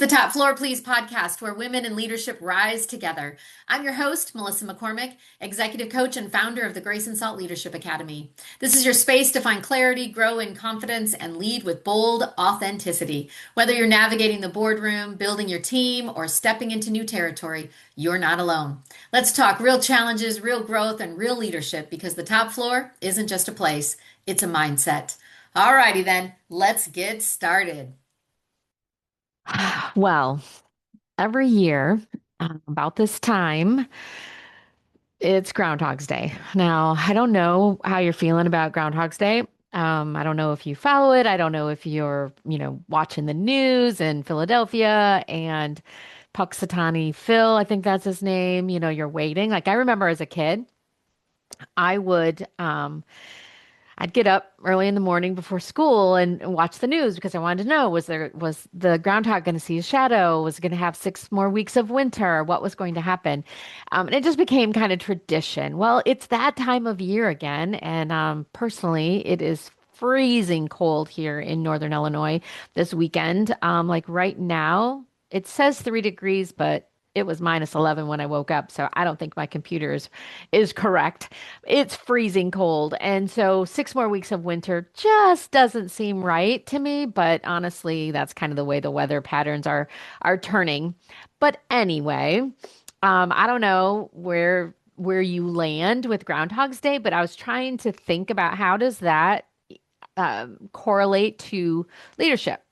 The Top Floor Please podcast, where women in leadership rise together. I'm your host, Melissa McCormick, executive coach and founder of the Grace and Salt Leadership Academy. This is your space to find clarity, grow in confidence, and lead with bold authenticity. Whether you're navigating the boardroom, building your team, or stepping into new territory, you're not alone. Let's talk real challenges, real growth, and real leadership because the top floor isn't just a place, it's a mindset. Alrighty then, let's get started. Well, every year, about this time, it's Groundhog's Day. Now, I don't know how you're feeling about Groundhog's Day. I don't know if you follow it. I don't know if you're, watching the news in Philadelphia and Puxatani Phil, I think that's his name. You're waiting. Like I remember as a kid, I would I'd get up early in the morning before school and watch the news because I wanted to know was the groundhog going to see his shadow? Was it going to have 6 more weeks of winter? What was going to happen? And it just became kind of tradition. Well, it's that time of year again, and personally, it is freezing cold here in Northern Illinois this weekend. Like right now, it says 3 degrees, but it was -11 when I woke up, so I don't think my computer is correct. It's freezing cold. And so 6 more weeks of winter just doesn't seem right to me, but honestly, that's kind of the way the weather patterns are turning. But anyway, I don't know where you land with Groundhog's Day, but I was trying to think about how does that correlate to leadership?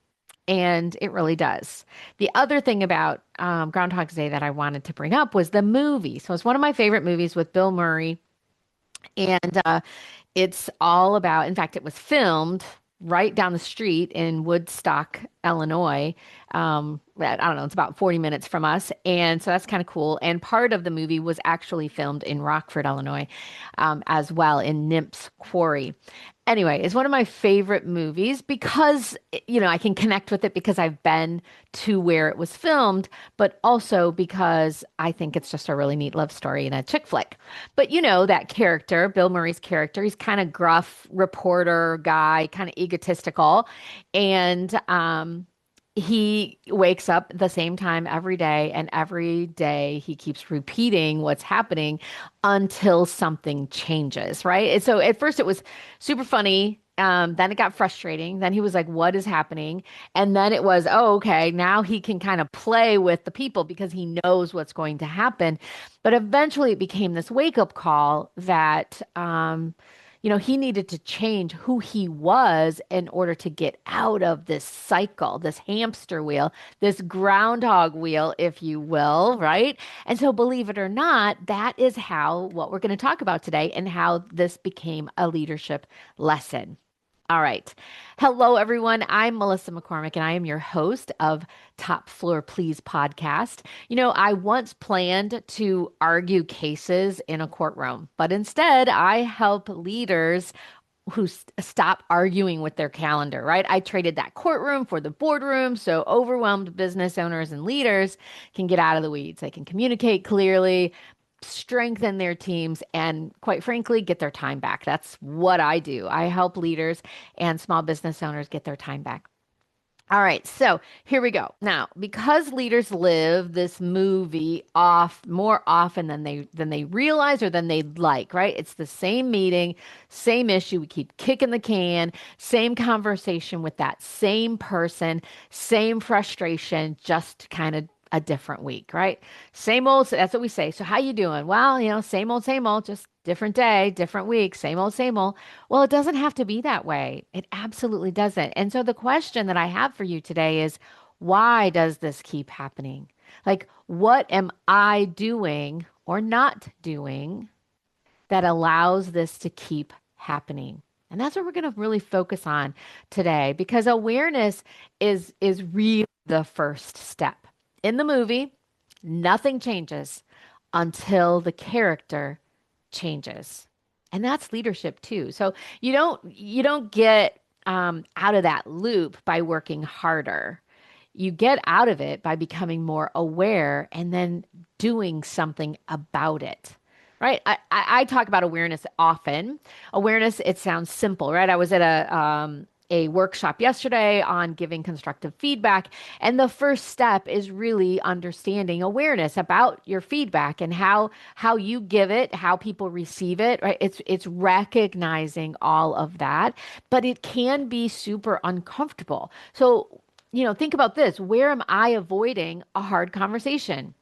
And it really does. The other thing about Groundhog's Day that I wanted to bring up was the movie. So it's one of my favorite movies with Bill Murray. And it's all about, in fact, it was filmed right down the street in Woodstock, Illinois. I don't know, it's about 40 minutes from us. And so that's kind of cool. And part of the movie was actually filmed in Rockford, Illinois, as well, in Nymph's Quarry. Anyway, it's one of my favorite movies because, I can connect with it because I've been to where it was filmed, but also because I think it's just a really neat love story and a chick flick. But that character, Bill Murray's character, he's kind of gruff reporter guy, kind of egotistical. And he wakes up the same time every day, and every day he keeps repeating what's happening until something changes, right? And so at first it was super funny. Then it got frustrating. Then he was like, what is happening? And then it was, oh, okay, now he can kind of play with the people because he knows what's going to happen. But eventually it became this wake-up call that he needed to change who he was in order to get out of this cycle, this hamster wheel, this groundhog wheel, if you will, right? And so, believe it or not, that is how what we're going to talk about today and how this became a leadership lesson. All right. Hello, everyone. I'm Melissa McCormick, and I am your host of Top Floor Please podcast. I once planned to argue cases in a courtroom, but instead I help leaders who stop arguing with their calendar, right? I traded that courtroom for the boardroom so overwhelmed business owners and leaders can get out of the weeds. They can communicate clearly, strengthen their teams, and quite frankly, get their time back. That's what I do. I help leaders and small business owners get their time back. All right, so here we go. Now, because leaders live this movie off more often than they realize or than they'd like, right? It's the same meeting, same issue. We keep kicking the can, same conversation with that same person, same frustration, just kind of a different week, right? Same old, that's what we say. So how you doing? Well, same old, just different day, different week, same old, same old. Well, it doesn't have to be that way. It absolutely doesn't. And so the question that I have for you today is, why does this keep happening? Like, what am I doing or not doing that allows this to keep happening? And that's what we're going to really focus on today because awareness is really the first step. In the movie, nothing changes until the character changes. And that's leadership too. So you don't get out of that loop by working harder. You get out of it by becoming more aware and then doing something about it. Right? I talk about awareness often. Awareness, it sounds simple, right? I was at a workshop yesterday on giving constructive feedback. And the first step is really understanding awareness about your feedback and how you give it, how people receive it, right? It's recognizing all of that, but it can be super uncomfortable. So, think about this. Where am I avoiding a hard conversation?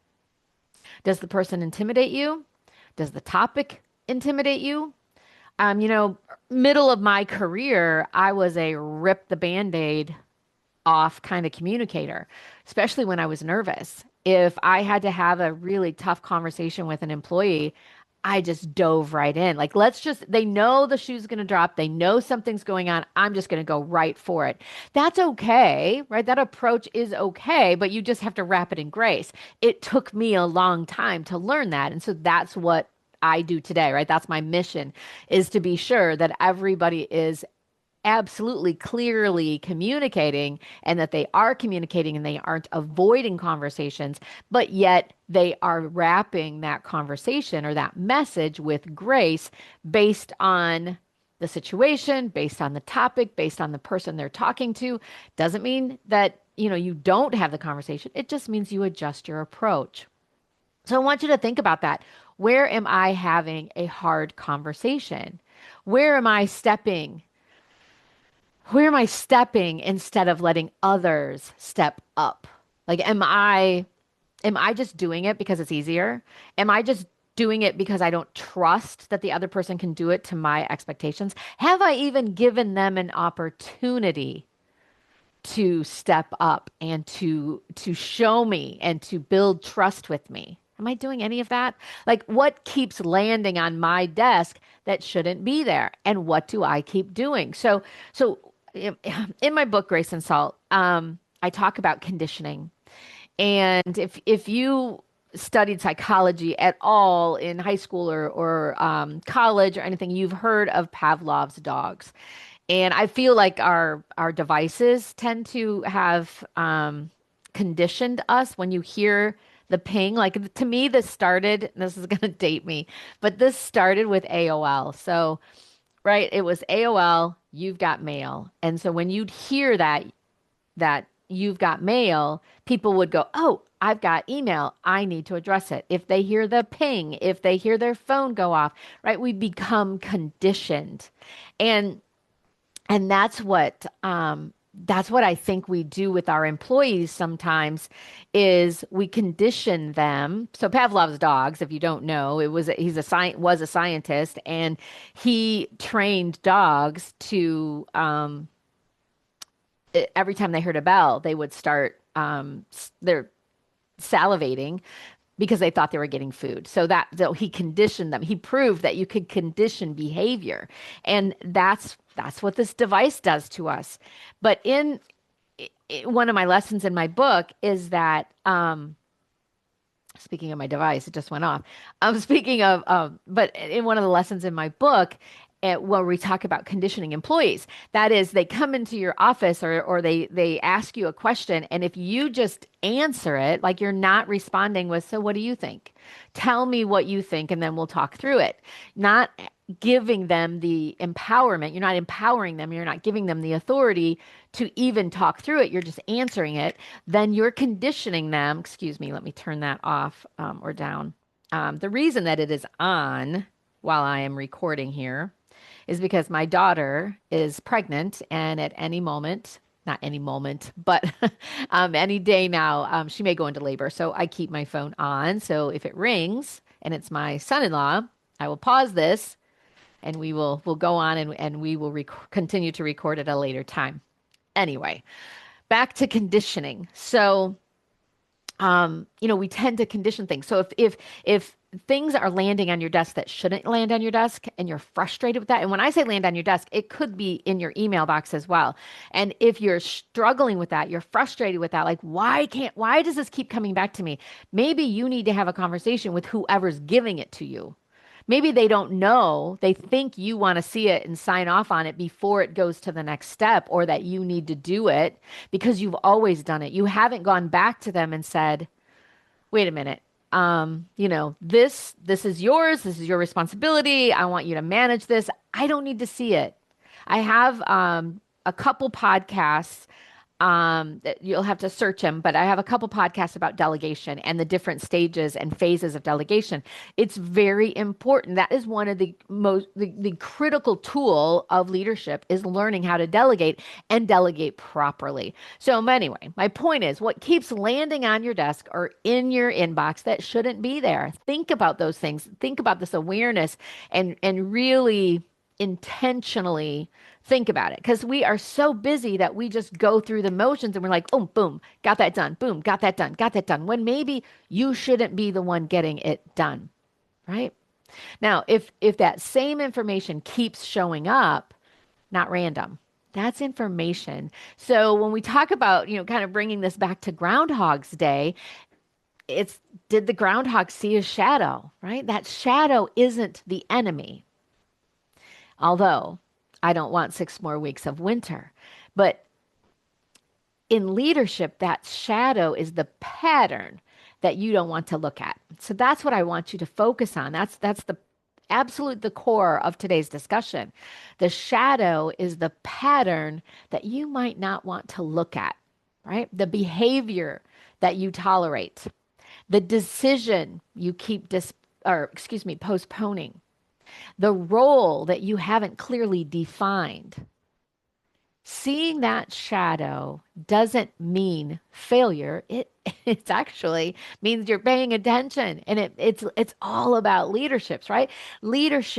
Does the person intimidate you? Does the topic intimidate you? Um, you know, Middle of my career, I was a rip the band-aid off kind of communicator, especially when I was nervous. If I had to have a really tough conversation with an employee, I just dove right in. Like, they know the shoe's going to drop. They know something's going on. I'm just going to go right for it. That's okay, right? That approach is okay, but you just have to wrap it in grace. It took me a long time to learn that. And so that's what I do today, right? That's my mission, is to be sure that everybody is absolutely clearly communicating and that they are communicating and they aren't avoiding conversations, but yet they are wrapping that conversation or that message with grace based on the situation, based on the topic, based on the person they're talking to. Doesn't mean that, you don't have the conversation. It just means you adjust your approach. So I want you to think about that. Where am I having a hard conversation? Where am I stepping? Where am I stepping instead of letting others step up? Like, am I just doing it because it's easier? Am I just doing it because I don't trust that the other person can do it to my expectations? Have I even given them an opportunity to step up and to show me and to build trust with me? Am I doing any of that? Like, what keeps landing on my desk that shouldn't be there? And what do I keep doing? So in my book, Grace and Salt, I talk about conditioning. And if you studied psychology at all in high school or college or anything, you've heard of Pavlov's dogs. And I feel like our devices tend to have conditioned us when you hear the ping. Like, to me, this is going to date me, but this started with AOL. So, right, it was AOL, you've got mail. And so when you'd hear that you've got mail, people would go, "Oh, I've got email. I need to address it." If they hear the ping, if they hear their phone go off, right, we become conditioned. And and that's what I think we do with our employees sometimes is we condition them. So Pavlov's dogs, if you don't know, was a scientist, and he trained dogs to every time they heard a bell, they would start they're salivating because they thought they were getting food. So he conditioned them. He proved that you could condition behavior. And that's what this device does to us. But one of my lessons in my book is that speaking of my device, it just went off. Speaking of, but in one of the lessons in my book, where we talk about conditioning employees, that is, they come into your office or they ask you a question, and if you just answer it, like you're not responding with, "So what do you think? Tell me what you think, and then we'll talk through it." Not giving them the empowerment. You're not empowering them. You're not giving them the authority to even talk through it. You're just answering it. Then you're conditioning them. Excuse me, let me turn that off or down. The reason that it is on while I am recording here is because my daughter is pregnant, and at any moment, not any moment, but any day now, she may go into labor. So I keep my phone on. So if it rings and it's my son-in-law, I will pause this and we'll go on and we will continue to record at a later time. Anyway, back to conditioning. So we tend to condition things. So if things are landing on your desk that shouldn't land on your desk and you're frustrated with that, and when I say land on your desk, it could be in your email box as well. And if you're struggling with that, you're frustrated with that, like, why does this keep coming back to me? Maybe you need to have a conversation with whoever's giving it to you. Maybe they don't know. They think you want to see it and sign off on it before it goes to the next step, or that you need to do it because you've always done it. You haven't gone back to them and said, "Wait a minute. This is yours. This is your responsibility. I want you to manage this. I don't need to see it. I have a couple podcasts that you'll have to search them, but I have a couple podcasts about delegation and the different stages and phases of delegation. It's very important. That is one of the critical tool of leadership is learning how to delegate and delegate properly. So anyway, my point is what keeps landing on your desk or in your inbox that shouldn't be there. Think about those things. Think about this awareness and really intentionally think about it because we are so busy that we just go through the motions and we're like, oh, boom, got that done. Boom, got that done. Got that done. When maybe you shouldn't be the one getting it done, right? Now, if that same information keeps showing up, not random, that's information. So when we talk about, kind of bringing this back to Groundhog's Day, it's did the groundhog see a shadow, right? That shadow isn't the enemy. Although I don't want 6 more weeks of winter. But in leadership, that shadow is the pattern that you don't want to look at. So that's what I want you to focus on. That's the core of today's discussion. The shadow is the pattern that you might not want to look at, right? The behavior that you tolerate, the decision you keep postponing, the role that you haven't clearly defined. Seeing that shadow doesn't mean failure. It actually means you're paying attention, and it's all about leaderships, right? Leaders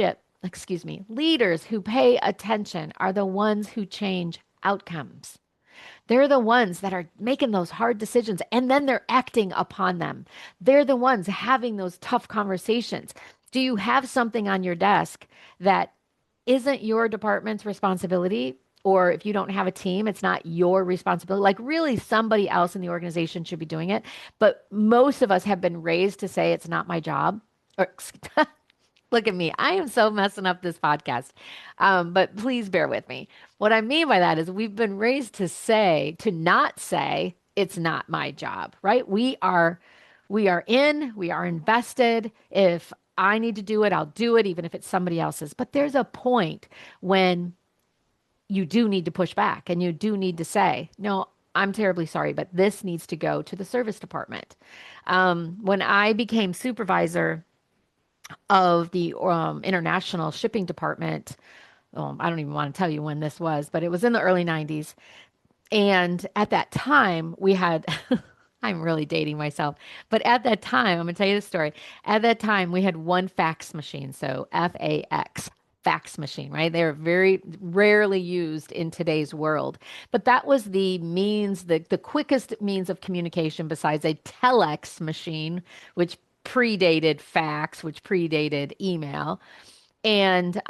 who pay attention are the ones who change outcomes. They're the ones that are making those hard decisions and then they're acting upon them. They're the ones having those tough conversations. Do you have something on your desk that isn't your department's responsibility? Or if you don't have a team, it's not your responsibility. Like, really, somebody else in the organization should be doing it. But most of us have been raised to say it's not my job. Or look at me. I am so messing up this podcast. But please bear with me. What I mean by that is we've been raised to not say it's not my job, right? We are invested. If I need to do it, I'll do it, even if it's somebody else's. But there's a point when you do need to push back and you do need to say, no, I'm terribly sorry, but this needs to go to the service department. When I became supervisor of the international shipping department, I don't even want to tell you when this was, but it was in the early 90s. And at that time, we had, I'm really dating myself, but at that time, I'm going to tell you the story. At that time, we had one fax machine, so FAX, fax machine, right? They're very rarely used in today's world. But that was the means, the quickest means of communication besides a telex machine, which predated fax, which predated email. And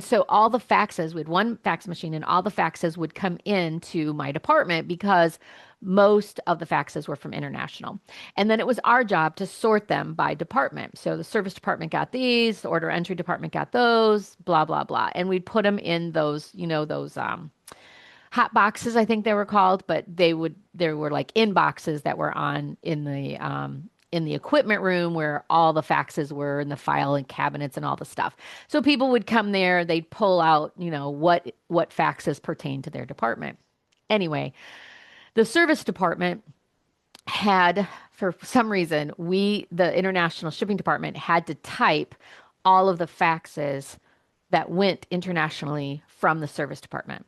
so all the faxes, we had one fax machine, and all the faxes would come into my department because most of the faxes were from international. And then it was our job to sort them by department. So the service department got these, the order entry department got those, blah, blah, blah. And we'd put them in those, those hot boxes, I think they were called, but there were like inboxes that were on in the equipment room where all the faxes were in the file and cabinets and all the stuff. So people would come there, they'd pull out, what faxes pertain to their department. Anyway, the service department had, for some reason, the international shipping department had to type all of the faxes that went internationally from the service department.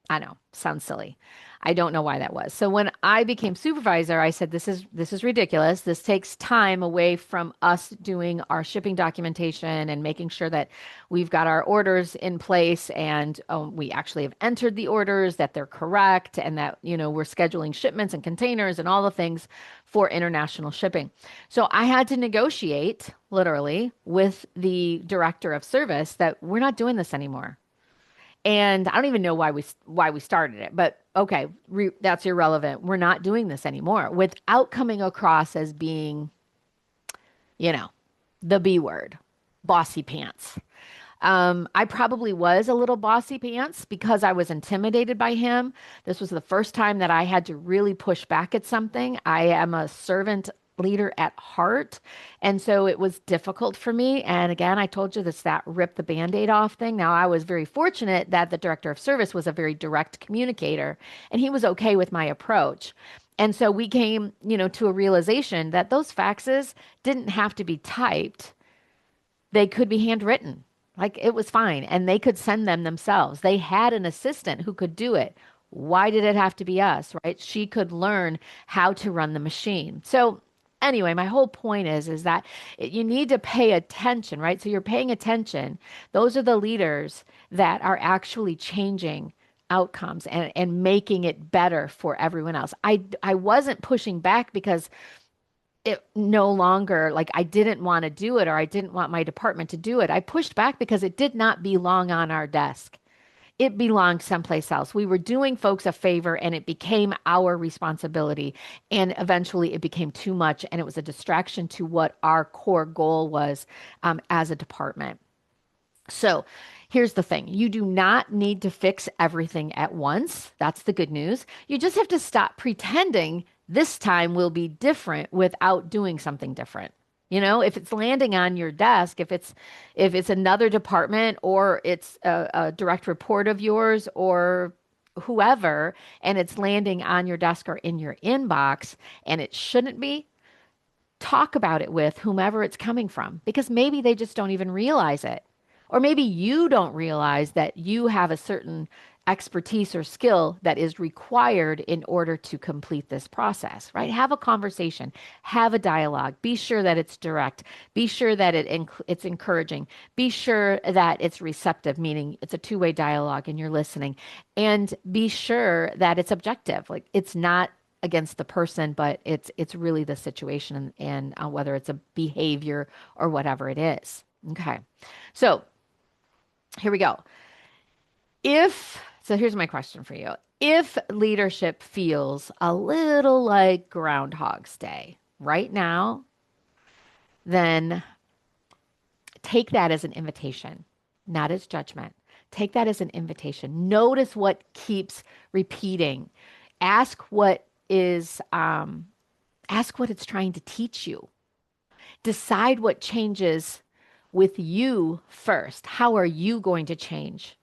I know, sounds silly. I don't know why that was. So when I became supervisor, I said, this is ridiculous. This takes time away from us doing our shipping documentation and making sure that we've got our orders in place and we actually have entered the orders, that they're correct, and that, we're scheduling shipments and containers and all the things for international shipping. So I had to negotiate, literally, with the director of service that we're not doing this anymore. And I don't even know why we started it, but okay, that's irrelevant. We're not doing this anymore without coming across as being, the B word, bossy pants. I probably was a little bossy pants because I was intimidated by him. This was the first time that I had to really push back at something. I am a servant leader at heart. And so it was difficult for me. And again, I told you this, that rip the band-aid off thing. Now, I was very fortunate that the director of service was a very direct communicator and he was okay with my approach. And so we came, to a realization that those faxes didn't have to be typed. They could be handwritten. Like it was fine. And they could send them themselves. They had an assistant who could do it. Why did it have to be us, right? She could learn how to run the machine. So anyway, my whole point is that you need to pay attention, right? So you're paying attention. Those are the leaders that are actually changing outcomes and making it better for everyone else. I wasn't pushing back because it no longer like I didn't want to do it or I didn't want my department to do it. I pushed back because it did not belong on our desk. It belonged someplace else. We were doing folks a favor and it became our responsibility. And eventually it became too much and it was a distraction to what our core goal was as a department. So here's the thing. You do not need to fix everything at once. That's the good news. You just have to stop pretending this time will be different without doing something different. If it's landing on your desk, if it's another department or it's a direct report of yours or whoever, and it's landing on your desk or in your inbox, and it shouldn't be, talk about it with whomever it's coming from because maybe they just don't even realize it. Or maybe you don't realize that you have a certain expertise or skill that is required in order to complete this process, right? Have a conversation, have a dialogue, be sure that it's direct, be sure that it's encouraging, be sure that it's receptive, meaning it's a two-way dialogue and you're listening, and be sure that it's objective. Like it's not against the person, but it's really the situation and whether it's a behavior or whatever it is. Okay. So here we go. So here's my question for you. If leadership feels a little like Groundhog's Day right now, then take that as an invitation, not as judgment. Take that as an invitation. Notice what keeps repeating. Ask what it's trying to teach you. Decide what changes with you first. How are you going to change?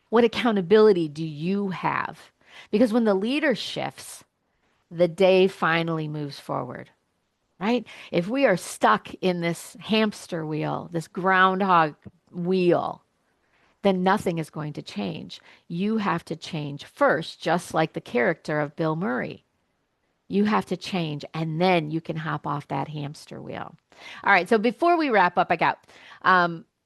What accountability do you have? Because when the leader shifts, the day finally moves forward, right? If we are stuck in this hamster wheel, this groundhog wheel, then nothing is going to change. You have to change first, just like the character of Bill Murray. You have to change, and then you can hop off that hamster wheel. All right. So before we wrap up, I got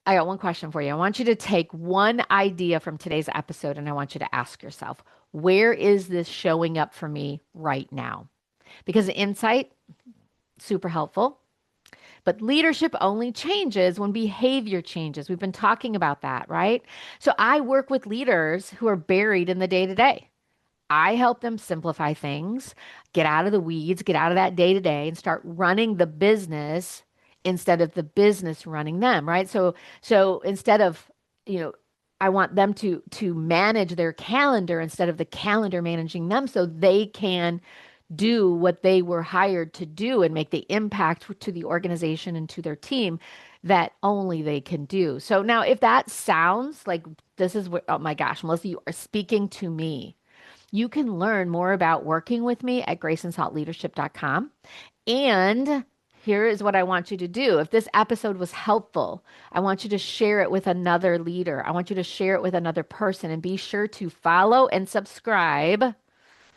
one question for you. I want you to take one idea from today's episode, and I want you to ask yourself, where is this showing up for me right now? Because insight, super helpful. But leadership only changes when behavior changes. We've been talking about that, right? So I work with leaders who are buried in the day to day. I help them simplify things, get out of the weeds, get out of that day to day, and start running the business instead of the business running them, right? So instead of, I want them to manage their calendar instead of the calendar managing them so they can do what they were hired to do and make the impact to the organization and to their team that only they can do. So now if that sounds like this is what, oh my gosh, Melissa, you are speaking to me. You can learn more about working with me at graceandsaltleadership.com. And here is what I want you to do. If this episode was helpful, I want you to share it with another leader. I want you to share it with another person and be sure to follow and subscribe.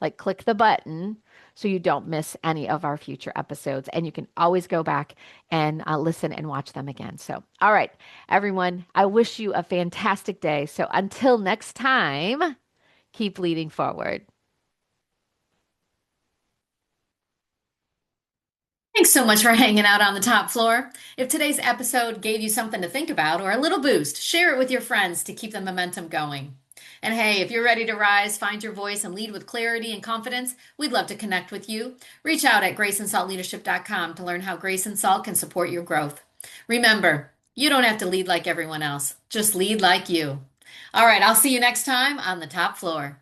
Like click the button so you don't miss any of our future episodes. And you can always go back and listen and watch them again. So, all right, everyone, I wish you a fantastic day. So until next time, keep leading forward. Thanks so much for hanging out on the top floor. If today's episode gave you something to think about or a little boost, share it with your friends to keep the momentum going. And hey, if you're ready to rise, find your voice, and lead with clarity and confidence, we'd love to connect with you. Reach out at graceandsaltleadership.com to learn how Grace and Salt can support your growth. Remember, you don't have to lead like everyone else, just lead like you. All right, I'll see you next time on the top floor.